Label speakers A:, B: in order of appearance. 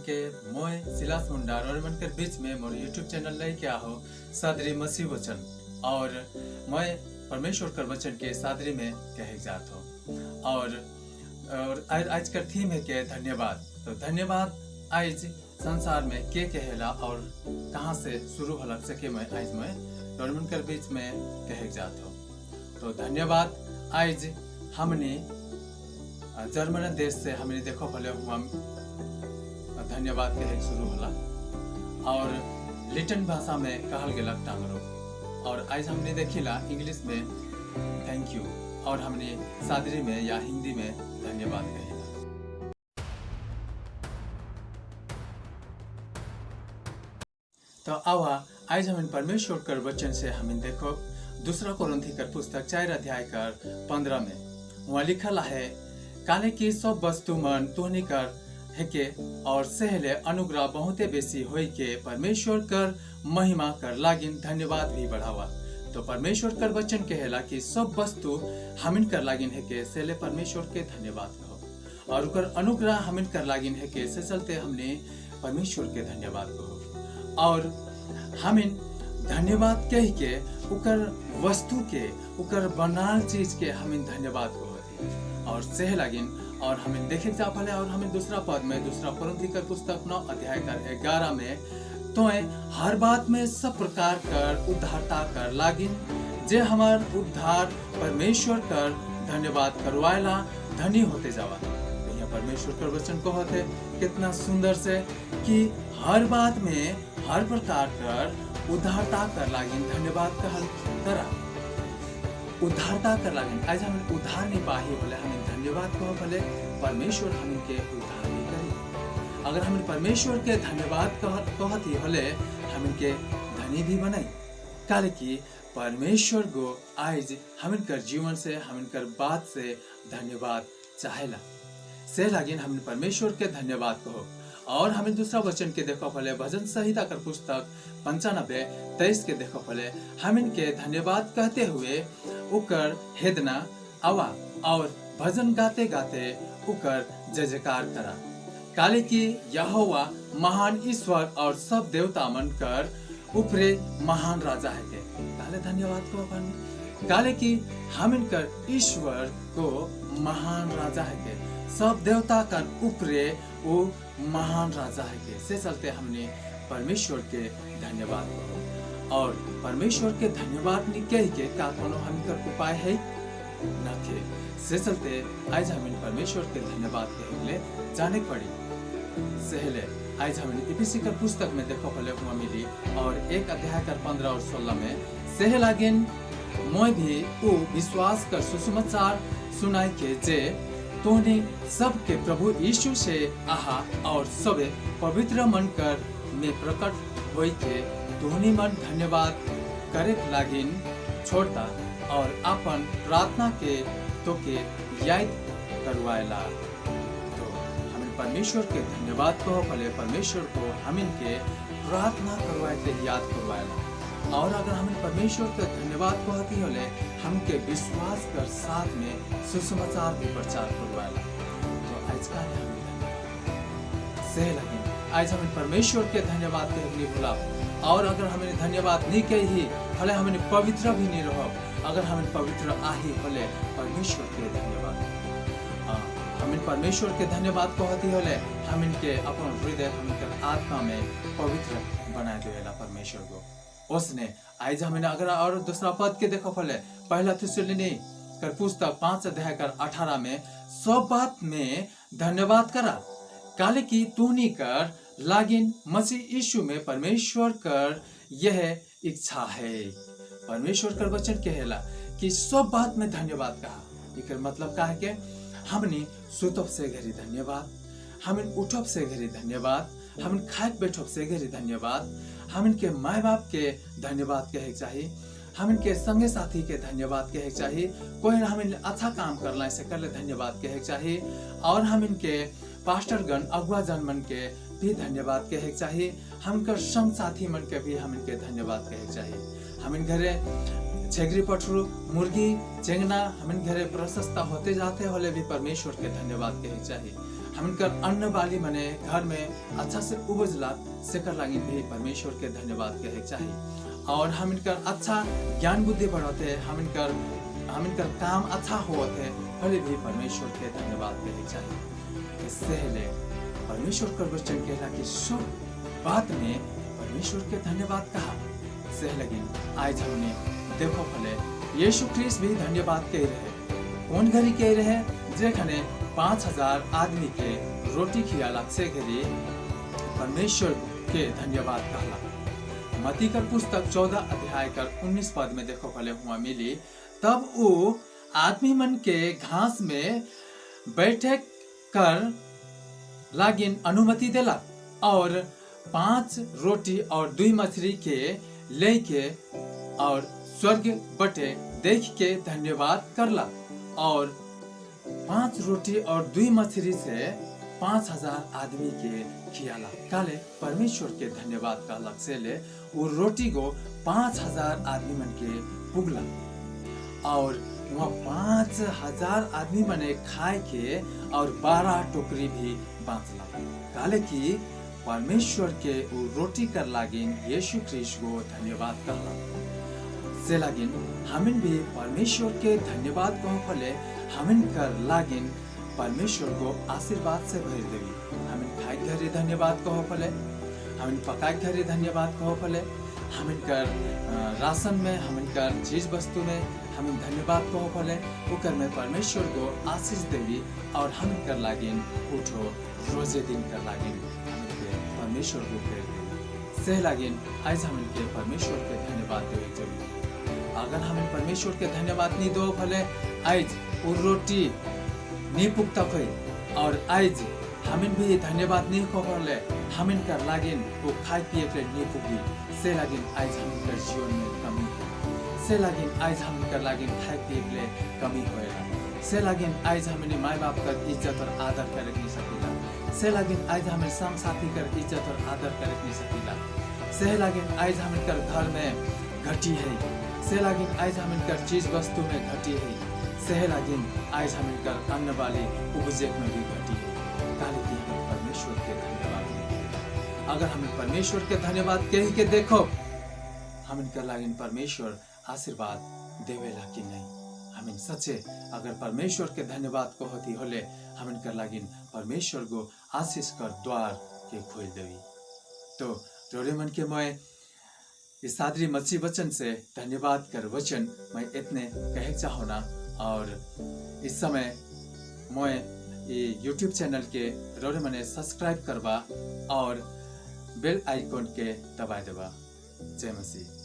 A: के मोय सिलास मुंडा रोरमन के बीच में मोर यूट्यूब चैनल नहीं क्या हो सादरी मसीह वचन और मैं परमेश्वर कर वचन के सादरी में कहे जात हो और आज का थीम है के धन्यवाद। तो धन्यवाद आज संसार में के कहेला और कहाँ से शुरू हो लग सके मैं आज मैं रोरमन के बीच में कहे जात हो। तो धन्यवाद आज हमने जर्मन देश से हमने देखो भले हुआ धन्यवाद कहे शुरू होला और लिटन भाषा में कहल गेलक टांगरो और आज हमने देखिला इंग्लिश में थैंक यू और हमने सादरी में या हिंदी में धन्यवाद कहेला। तो आवा आज हम परमेश्वर कर वचन से हम देखो दूसरा कोरिन्थी कर पुस्तक 4 अध्याय कर 15 में वहाँ लिखल है काले की सब वस्तु मन तोहनी कर हेके और सहले अनुग्रह बहुते बेसी होई के परमेश्वर कर महिमा कर लागिन धन्यवाद भी बढ़ावा। तो परमेश्वर कर वचन कहेला कि सब वस्तु हमिन कर लागिन हेके सहले परमेश्वर के धन्यवाद कहो और उकर अनुग्रह हमिन कर लागिन हेके से चलते हमने परमेश्वर के धन्यवाद कहो और हमिन धन्यवाद कह के उकर वस्तु के उकर बनाल चीज के हमिन धन्यवाद कहो और सह लागिन और हमें देखे जा भले और हमें दूसरा पद में दूसरा कोरिन्थी कर पुस्तक 9 अध्याय कर 11 में तो हर बात में सब प्रकार कर उद्धारता कर लागिन जे हमार उद्धार परमेश्वर कर धन्यवाद करवाएला धनी होते जावा। यहाँ परमेश्वर कर वचन को होते कितना सुंदर से कि हर बात में हर प्रकार कर उद्धारता कर लागिन धन्यवाद कहल करा उद्धारता कर लागिन आज हमें उद्धार नहीं पाही बोले हमें धन्यवाद कहो भले परमेश्वर हमें के उद्धार नहीं करी अगर हमें परमेश्वर के धन्यवाद कहती भले हमें के धनी भी बनाई काले की परमेश्वर को आज हमें कर जीवन से हमें कर बात से धन्यवाद चाहेला से लागिन हमें परमेश्वर के धन्यवाद कहो। और हमें दूसरा वचन के देखो भले भजन संहिता कर पुस्तक 95:23 के देखो भले हमें के धन्यवाद कहते हुए उकर हेदना आवा और भजन गाते गाते उकर जय जयकार करा काले की यहोवा महान ईश्वर और सब देवता मन कर ऊपरे महान राजा है के काले धन्यवाद को अपन काले की हमें कर ईश्वर को महान राजा है के सब देवता कर ऊपरे वो महान राजा है के से चलते हमने परमेश्वर के धन्यवाद करो और परमेश्वर के धन्यवाद नहीं कह के का कोनो हम कर उपाय है न के से चलते आज हमें परमेश्वर के धन्यवाद के लिए जाने पड़ी सहले आज हमें इफिसी का पुस्तक में देखो भले हुआ मिली और 1 अध्याय कर 15 और 16 में सह लागिन मैं भी वो विश्वास कर सुसमाचार सुनाई के जे तोहनी सबके प्रभु यीशु से आहा और सबे पवित्र मन कर में प्रकट होई के तोहनी मन धन्यवाद करे लागिन छोड़ता और अपन प्रार्थना के तो के याद करवाएला। तो हमें परमेश्वर के धन्यवाद को भले परमेश्वर को हमें के प्रार्थना करवाए के याद करवाएला और अगर हमें परमेश्वर के धन्यवाद को होती होले हमके विश्वास कर साथ में सुसमाचार भी प्रचार करवाएला। तो आज का सह लगे आज हमें परमेश्वर के धन्यवाद के नहीं भूला और अगर हमें धन्यवाद नहीं कही भले हमें पवित्र भी नहीं रहो अगर हमें पवित्र आही भले परमेश्वर के धन्यवाद हमें परमेश्वर के धन्यवाद को होती होले हमें के अपन हृदय हमें आत्मा में पवित्र बना देला परमेश्वर को उसने आज हमें अगर और दूसरा पद के देखो फले पहला थिस्सलुनी कर पुस्तक 5 अध्याय कर 18 में सब बात में धन्यवाद करा काले की तूनी कर लागिन मसीह यीशु में परमेश्वर कर यह इच्छा है। परमेश्वर कर वचन कहेला कि सब बात में धन्यवाद कहा इकर मतलब का है कि हमने सुतब से घरी धन्यवाद हमें उठब से घरी धन्यवाद हमें खाए बैठब से घरी धन्यवाद हमें के माँ बाप के धन्यवाद कहे चाहिए हमें के संगे साथी के धन्यवाद कहे चाहिए कोई हमें अच्छा काम करला से कर ले धन्यवाद कहे चाहिए और हमें के पास्टर गण अगुआ जन मन के भी धन्यवाद कहे चाहिए हम कर संग साथी मन के भी हमें के धन्यवाद कहे चाहिए हमें घरे छेगरी पठरू मुर्गी चेंगना हमें घरे प्रशस्त होते जाते होले भी परमेश्वर के धन्यवाद कहे चाहिए हम कर अन्न बाली मने घर में अच्छा से उपजला सेकर लागी भी परमेश्वर के धन्यवाद कहे चाहिए। और हम कर अच्छा ज्ञान बुद्धि बढ़ते हम कर काम अच्छा होते भले भी परमेश्वर के धन्यवाद कहे चाहिए। इससे परमेश्वर का वचन कहला कि सब बात में परमेश्वर के धन्यवाद कहा से लगी। आज हमने देखो भले यीशु ख्रीस्त भी धन्यवाद कह रहे। कौन घड़ी कह रहे जेखने 5000 आदमी के रोटी खियाला से घड़ी परमेश्वर के धन्यवाद कहला। मत्ती का पुस्तक 14 अध्याय का 19 पद में देखो भले हुआ मिली। तब वो आदमी मन के घास में बैठे कर लागिन अनुमति देला और 5 रोटी और 2 मछली के लेके और स्वर्ग बटे देख के धन्यवाद करला और 5 रोटी और 2 मछली से 5000 आदमी के खियाला। काले परमेश्वर के धन्यवाद का अलग से ले वो रोटी को 5000 आदमी मन के पुगला और वहाँ 5000 आदमी मने खाए के और 12 टोकरी भी बांचला। काले की परमेश्वर के वो रोटी कर लागिन यीशु ख्रीस्त को धन्यवाद कहला से लागिन हमिन भी परमेश्वर के धन्यवाद को फले हमिन कर लागिन परमेश्वर को आशीर्वाद से भर देवी। हमिन खाए घरे धन्यवाद कहो फले हमिन पकाए घरे धन्यवाद कहो फले हमिन कर राशन में हमिन कर चीज वस्तु में हमिन धन्यवाद कहो फले उकर में परमेश्वर को आशीष देवी और हमिन कर लागिन उठो रोजे दिन कर लागिन हमिन के परमेश्वर को फेर देवी से लागिन आज हमिन के परमेश्वर के धन्यवाद देवे जरूरी। अगर हमें परमेश्वर के धन्यवाद नहीं दो भले आज वो रोटी नहीं पुगता कोई और आज हमें भी धन्यवाद नहीं को भले हमें कर लागिन वो खाए पिए के नहीं पुगी से लागिन आज हम कर जीवन में कमी से लागिन आज हम कर लागिन खाए पिए के कमी होएगा से लागिन आज हमें माँ बाप का इज्जत और आदर कर नहीं सकेला से लागिन आज हमें संग साथी कर इज्जत और आदर कर नहीं सकेला से लागिन आज हमें कर घर में घटी है से लागिन आज हमें कर चीज वस्तु में घटी है से लागिन आज हमें कर अन्न वाली उपजेक में भी घटी है। काले की हमें परमेश्वर के धन्यवाद। अगर हमें परमेश्वर के धन्यवाद कह के देखो हमें कर लागिन परमेश्वर आशीर्वाद देवेला कि नहीं। हमें सच्चे अगर परमेश्वर के धन्यवाद को होती होले हमें कर लागिन परमेश्वर को आशीष कर द्वार के खोल देवी। तो जोड़े मन के मैं इस सादरी मच्छी वचन से धन्यवाद कर वचन मैं इतने कह चाहूँ ना। और इस समय मैं ये YouTube चैनल के रोरे मने सब्सक्राइब करवा और बेल आइकॉन के दबा देवा। जय मसीह।